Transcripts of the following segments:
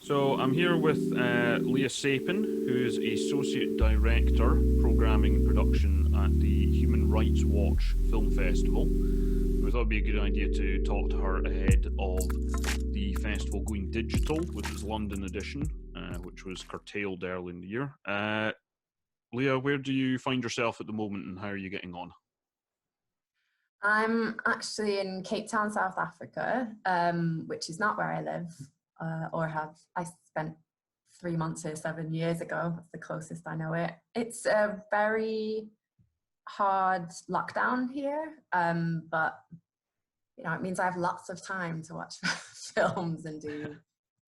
So I'm here with LEAH SAPIN, who is Associate Director, Programming and Production at the Human Rights Watch Film Festival. We thought it'd be a good idea to talk to her ahead of the festival going digital, with its London edition, which was curtailed early in the year. LEAH, where do you find yourself at the moment and how are you getting on? I'm actually in Cape Town, South Africa, which is not where I live or have. I spent 3 months here 7 years ago. That's the closest I know it. It's a very hard lockdown here, but you know, it means I have lots of time to watch films and do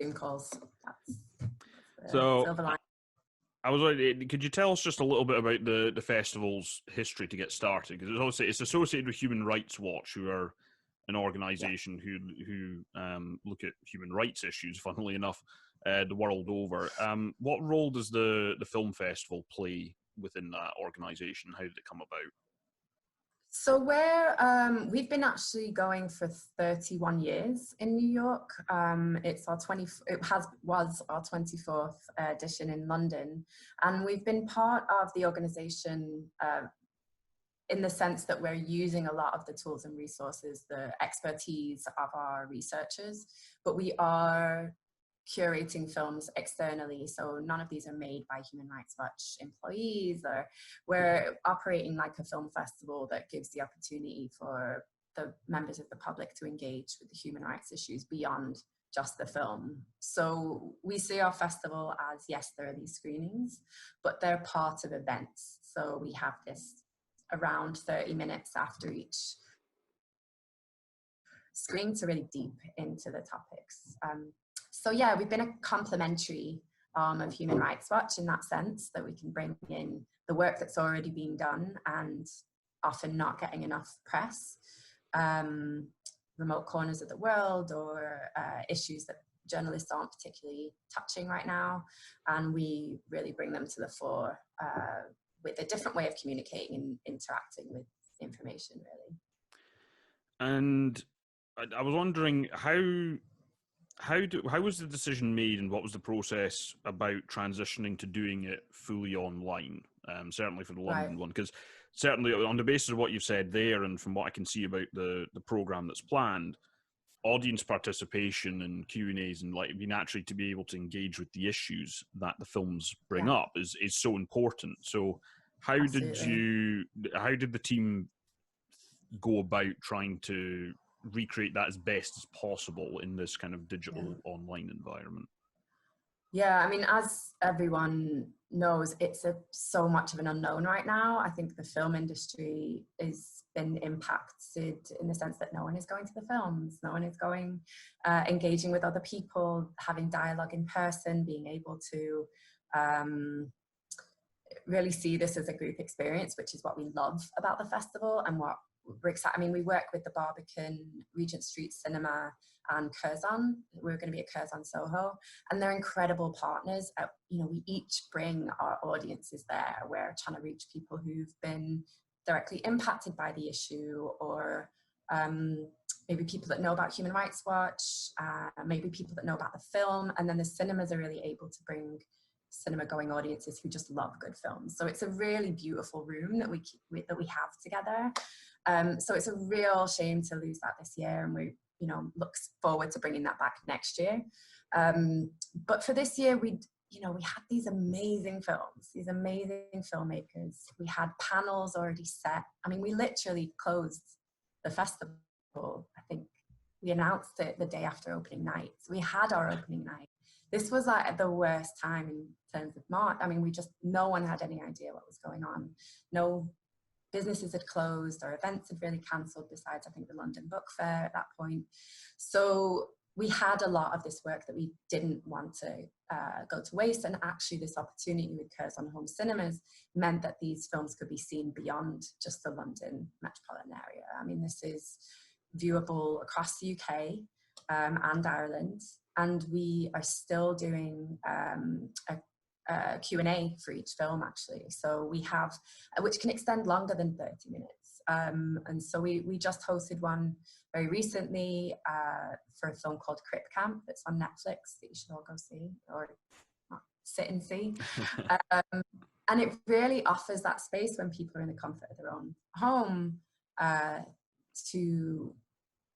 Zoom calls. That's the silver lining. I was wondering, could you tell us just a little bit about the festival's history to get started? Because it's associated with Human Rights Watch, who are an organisation who look at human rights issues, funnily enough, the world over. What role does the film festival play within that organisation? How did it come about? So we've been actually going for 31 years in New York. Was our 24th edition in London, and we've been part of the organization in the sense that we're using a lot of the tools and resources, the expertise of our researchers, but we are curating films externally, so none of these are made by Human Rights Watch employees, or we're operating like a film festival that gives the opportunity for the members of the public to engage with the human rights issues beyond just the film. So we see our festival as, yes, there are these screenings, but they're part of events. So we have this around 30 minutes after each screen to really deep into the topics. So yeah, we've been a complementary arm of Human Rights Watch in that sense, that we can bring in the work that's already being done and often not getting enough press, remote corners of the world, or issues that journalists aren't particularly touching right now. And we really bring them to the fore with a different way of communicating and interacting with information, really. And I was wondering, how was the decision made, and what was the process about transitioning to doing it fully online? Certainly for the London one, because certainly on the basis of what you've said there, and from what I can see about the program that's planned, audience participation and Q&As and being actually to be able to engage with the issues that the films bring up is so important. So how did the team go about trying to recreate that as best as possible in this kind of digital online environment? Yeah, I mean, as everyone knows, it's so much of an unknown right now. I think the film industry has been impacted in the sense that no one is going to the films, no one is going, engaging with other people, having dialogue in person, being able to really see this as a group experience, which is what we love about the festival and what we're excited. I mean, we work with the Barbican, Regent Street Cinema, and Curzon. We're going to be at Curzon Soho, and they're incredible partners. You know, we each bring our audiences there. We're trying to reach people who've been directly impacted by the issue, or maybe people that know about Human Rights Watch, maybe people that know about the film, and then the cinemas are really able to bring cinema-going audiences who just love good films. So it's a really beautiful room that we have together. So it's a real shame to lose that this year, and we, you know, look forward to bringing that back next year. But for this year, we had these amazing films, these amazing filmmakers. We had panels already set. I mean, we literally closed the festival. I think we announced it the day after opening night. So we had our opening night. This was like the worst time in terms of March. I mean, no one had any idea what was going on. No businesses had closed, or events had really cancelled, besides I think the London Book Fair at that point. So we had a lot of this work that we didn't want to go to waste, and actually this opportunity with Curzon Home Cinemas meant that these films could be seen beyond just the London metropolitan area. I mean, this is viewable across the UK and Ireland, and we are still doing a Q&A for each film, actually. So we have, which can extend longer than 30 minutes. And so we just hosted one very recently for a film called Crip Camp that's on Netflix that you should all go see, or sit and see. And it really offers that space when people are in the comfort of their own home to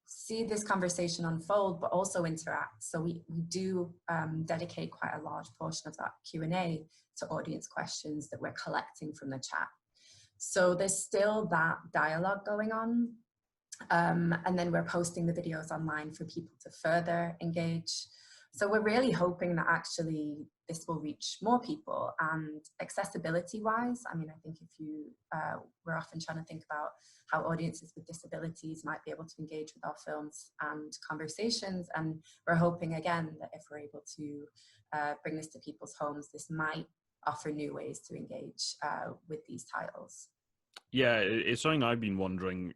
see this conversation unfold, but also interact. So we do dedicate quite a large portion of that Q&A to audience questions that we're collecting from the chat. So there's still that dialogue going on. And then we're posting the videos online for people to further engage. So we're really hoping that actually this will reach more people. And accessibility wise, I mean, I think if you, we're often trying to think about how audiences with disabilities might be able to engage with our films and conversations. And we're hoping again that if we're able to bring this to people's homes, this might offer new ways to engage with these titles. Yeah, it's something I've been wondering.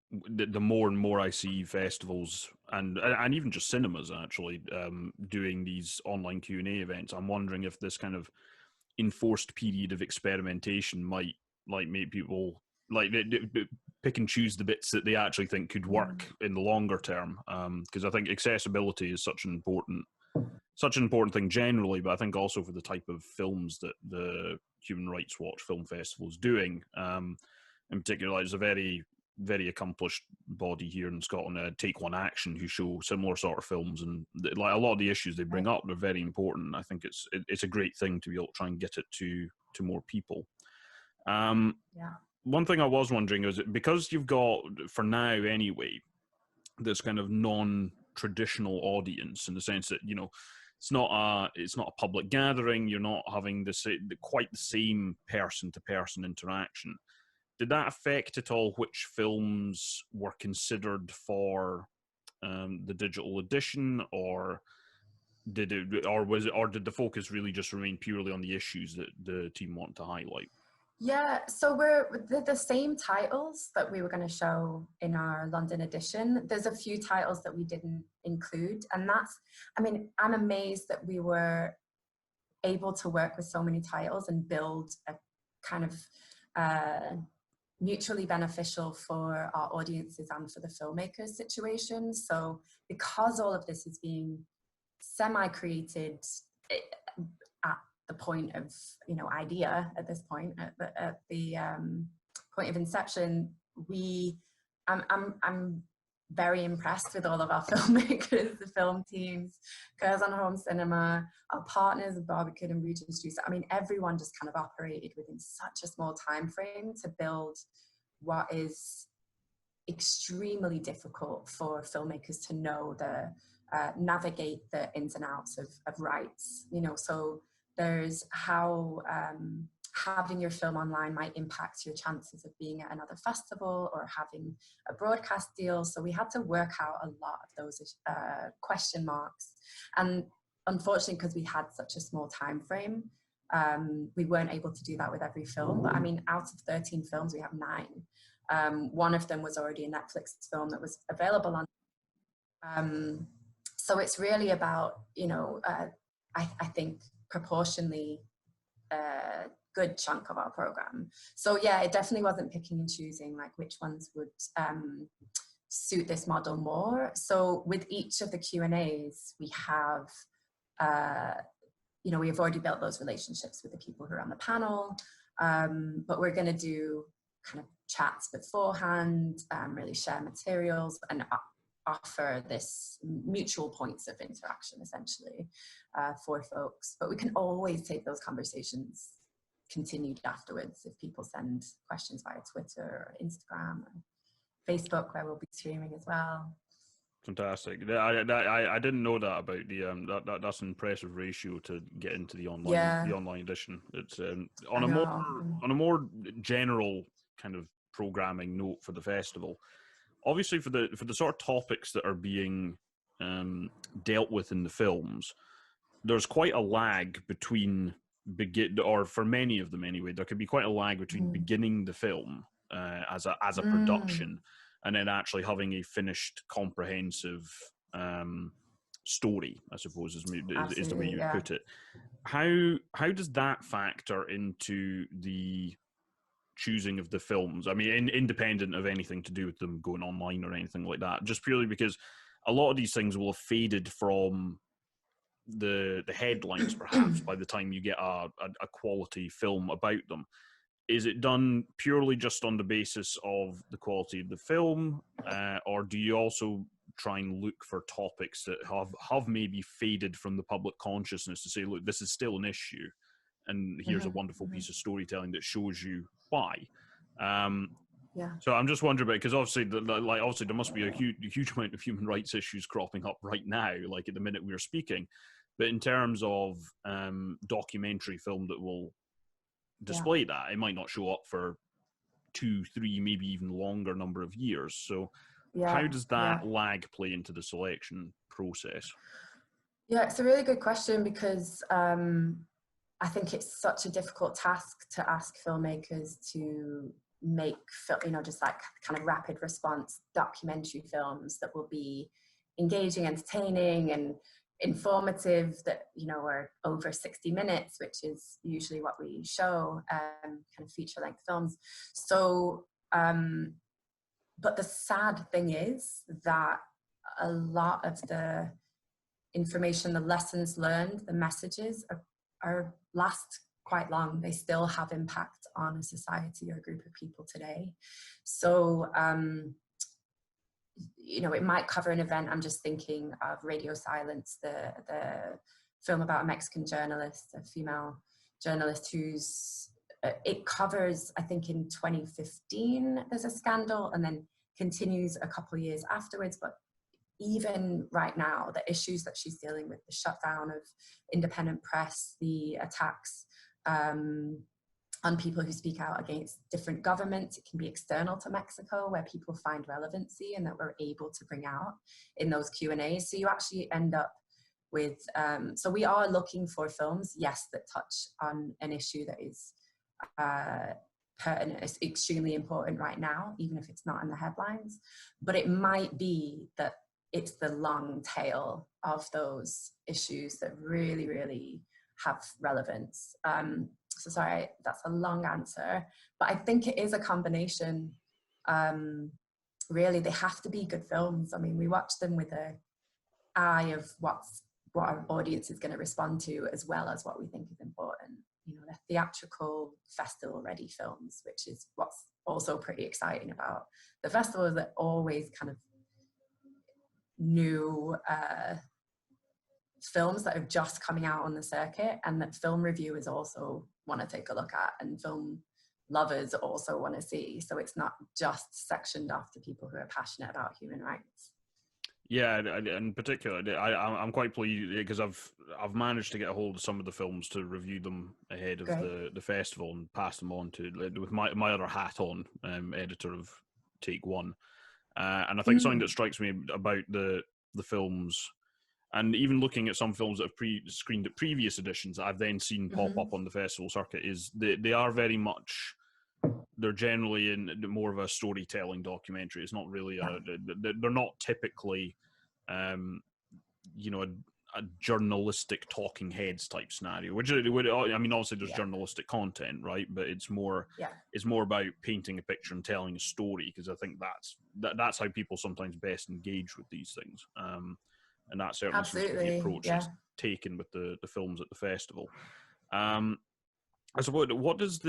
The more and more I see festivals and even just cinemas actually doing these online Q&A events, I'm wondering if this kind of enforced period of experimentation might make people pick and choose the bits that they actually think could work in the longer term. Because I think accessibility is such an important thing generally, but I think also for the type of films that the Human Rights Watch Film Festival is doing. In particular, it's a very, very accomplished body here in Scotland, Take One Action, who show similar sort of films, and like a lot of the issues they bring up are very important. I think it's a great thing to be able to try and get it to more people. One thing I was wondering is, because you've got, for now anyway, this kind of non-traditional audience, in the sense that, you know, it's not a public gathering, you're not having quite the same person-to-person interaction. Did that affect at all which films were considered for the digital edition, or did the focus really just remain purely on the issues that the team want to highlight? Yeah, so we're the same titles that we were going to show in our London edition. There's a few titles that we didn't include, and that's, I mean, I'm amazed that we were able to work with so many titles and build a kind of mutually beneficial for our audiences and for the filmmakers situation. So because all of this is being semi-created at the point of, you know, idea, at this point, at the point of inception, I'm very impressed with all of our filmmakers, the film teams, Curzon Home Cinema, our partners, Barbican and Regent Street. I mean, everyone just kind of operated within such a small time frame to build what is extremely difficult for filmmakers to know navigate the ins and outs of rights. You know, so there's how having your film online might impact your chances of being at another festival or having a broadcast deal. So we had to work out a lot of those question marks. And unfortunately, because we had such a small time frame, we weren't able to do that with every film. But I mean, out of 13 films, we have 9. One of them was already a Netflix film that was available on. So it's really about, you know, I think proportionally good chunk of our program. So yeah, it definitely wasn't picking and choosing like which ones would suit this model more. So with each of the Q&As, we have, you know, we've already built those relationships with the people who are on the panel, but we're going to do kind of chats beforehand, really share materials and offer this mutual points of interaction essentially for folks. But we can always take those conversations continued afterwards if people send questions via Twitter or Instagram or Facebook, where we'll be streaming as well. Fantastic. I didn't know that about the that's an impressive ratio to get into the online edition. It's on a more general kind of programming note for the festival. Obviously, for the sort of topics that are being dealt with in the films, there's quite a lag between or for many of them anyway, there could be quite a lag between beginning the film as a production and then actually having a finished, comprehensive story, I suppose is the way you put it. How does that factor into the choosing of the films. I mean, independent of anything to do with them going online or anything like that, just purely because a lot of these things will have faded from the headlines perhaps by the time you get a quality film about them. Is it done purely just on the basis of the quality of the film, or do you also try and look for topics that have maybe faded from the public consciousness to say, look, this is still an issue, and here's a wonderful piece of storytelling that shows you why? So I'm just wondering about, because obviously, there must be a huge amount of human rights issues cropping up right now, like at the minute we're speaking. But in terms of documentary film that will display that, it might not show up for 2, 3, maybe even longer number of years. So how does that lag play into the selection process? Yeah, it's a really good question, because I think it's such a difficult task to ask filmmakers to make, just like kind of rapid response documentary films that will be engaging, entertaining, and informative, that are over 60 minutes, which is usually what we show, kind of feature length films. So but the sad thing is that a lot of the information, the lessons learned, the messages are last quite long. They still have impact on a society or a group of people today. So it might cover an event. I'm just thinking of Radio Silence, the film about a Mexican journalist, a female journalist who's, it covers, I think in 2015, there's a scandal, and then continues a couple of years afterwards. But even right now, the issues that she's dealing with, the shutdown of independent press, the attacks on people who speak out against different governments. It can be external to Mexico, where people find relevancy and that we're able to bring out in those Q&As. So you actually end up with, so we are looking for films, yes, that touch on an issue that is pertinent, it's extremely important right now, even if it's not in the headlines. But it might be that it's the long tail of those issues that really, really have relevance. So sorry, that's a long answer, but I think it is a combination. Really, they have to be good films. I mean, we watch them with an eye of what our audience is going to respond to, as well as what we think is important. They're theatrical, festival-ready films, which is what's also pretty exciting about the festival, is that always kind of new films that are just coming out on the circuit, and that film reviewers also want to take a look at, and film lovers also want to see. So it's not just sectioned off to people who are passionate about human rights. Yeah, in particular, I'm quite pleased because I've managed to get a hold of some of the films to review them ahead of the festival and pass them on to, with my other hat on, editor of Take One. And I think something that strikes me about the films, and even looking at some films that have screened at previous editions that I've then seen pop up on the festival circuit, is they are very much, they're generally in more of a storytelling documentary. It's not really they're not typically a journalistic talking heads type scenario, which I mean, obviously there's journalistic content, right? But it's more about painting a picture and telling a story, because I think that's how people sometimes best engage with these things. And that certainly seems to be the approach that's taken with the films at the festival. I suppose, what does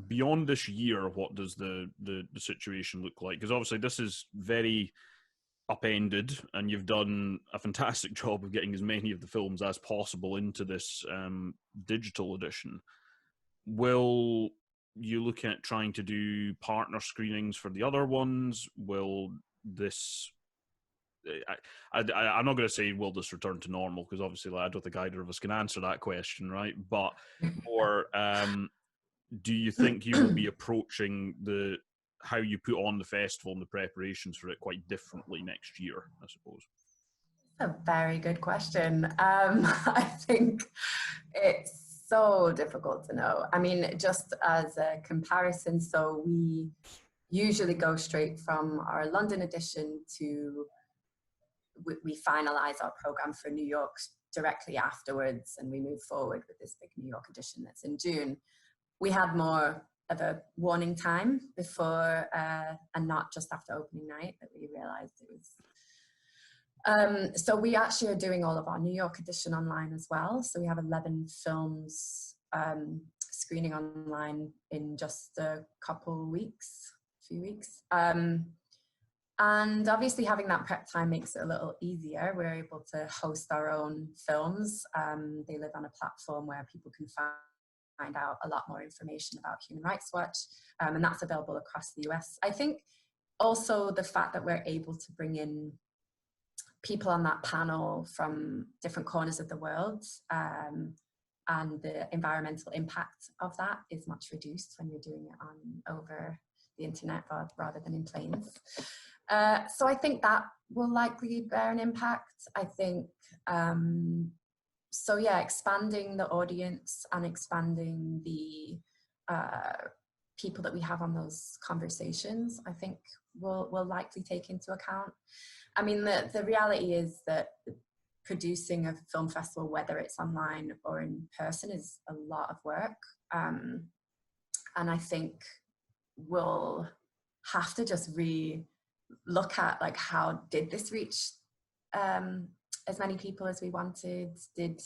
beyond this year, what does the situation look like? Because obviously this is very upended, and you've done a fantastic job of getting as many of the films as possible into this digital edition. Will you look at trying to do partner screenings for the other ones? Will this... I'm not going to say will this return to normal, because obviously I don't think either of us can answer that question, right? But more, do you think you will be approaching how you put on the festival and the preparations for it quite differently next year, I suppose? A very good question. I think it's so difficult to know. I mean, just as a comparison, so we usually go straight from our London edition to, we finalize our program for New York directly afterwards, and we move forward with this big New York edition that's in June. We had more of a warning time before, and not just after opening night, that we realized it was. So we actually are doing all of our New York edition online as well. So we have 11 films screening online in just a few weeks. And obviously having that prep time makes it a little easier. We're able to host our own films. They live on a platform where people can find out a lot more information about Human Rights Watch, and that's available across the US. I think also the fact that we're able to bring in people on that panel from different corners of the world, and the environmental impact of that is much reduced when you're doing it over the internet rather than in planes. So I think that will likely bear an impact. I think, so yeah, expanding the audience and expanding the people that we have on those conversations, I think will likely take into account. I mean, the reality is that producing a film festival, whether it's online or in person, is a lot of work. And I think we'll have to just look at, like, how did this reach as many people as we wanted? Did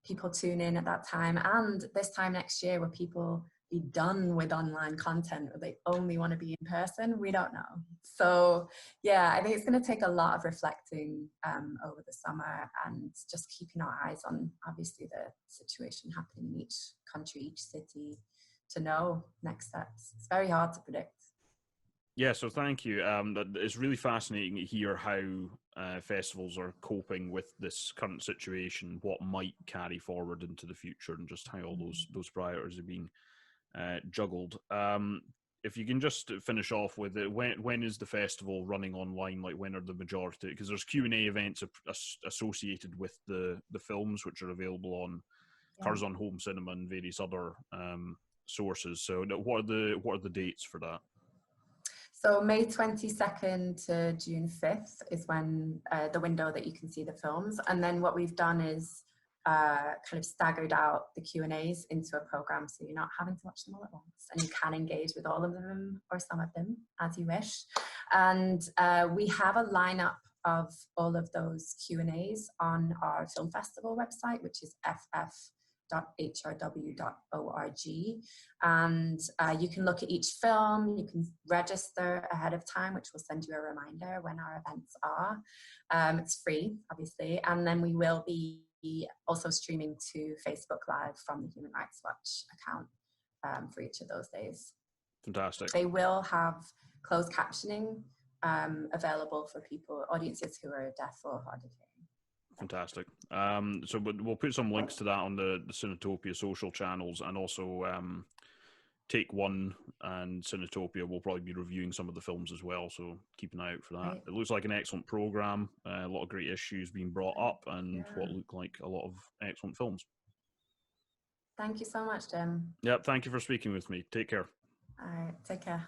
people tune in at that time? And this time next year, will people be done with online content, or they only want to be in person? We don't know. So yeah, I think it's going to take a lot of reflecting over the summer, and just keeping our eyes on, obviously, the situation happening in each country, each city, to know next steps. It's very hard to predict. Yeah, so thank you. It's really fascinating to hear how festivals are coping with this current situation, what might carry forward into the future, and just how all those priorities are being juggled. If you can just finish off with it, when is the festival running online? Like, when are the majority? Because there's Q&A events associated with the films, which are available on Curzon Home Cinema and various other sources. So what are the dates for that? So May 22nd to June 5th is when the window that you can see the films. And then what we've done is kind of staggered out the Q&As into a program, so you're not having to watch them all at once, and you can engage with all of them or some of them as you wish. And we have a lineup of all of those Q&As on our film festival website, which is ff.hrw.org, and you can look at each film. You can register ahead of time, which will send you a reminder when our events are. It's free, obviously, and then we will be also streaming to Facebook Live from the Human Rights Watch account for each of those days. Fantastic. They will have closed captioning available for audiences who are deaf or hard of hearing. Fantastic. So we'll put some links to that on the Cinetopia social channels, and also Take One and Cinetopia will probably be reviewing some of the films as well, so keep an eye out for that. Right. It looks like an excellent program, a lot of great issues being brought up, and what look like a lot of excellent films. Thank you so much, Jim. Yep, thank you for speaking with me. Take care. All right, take care.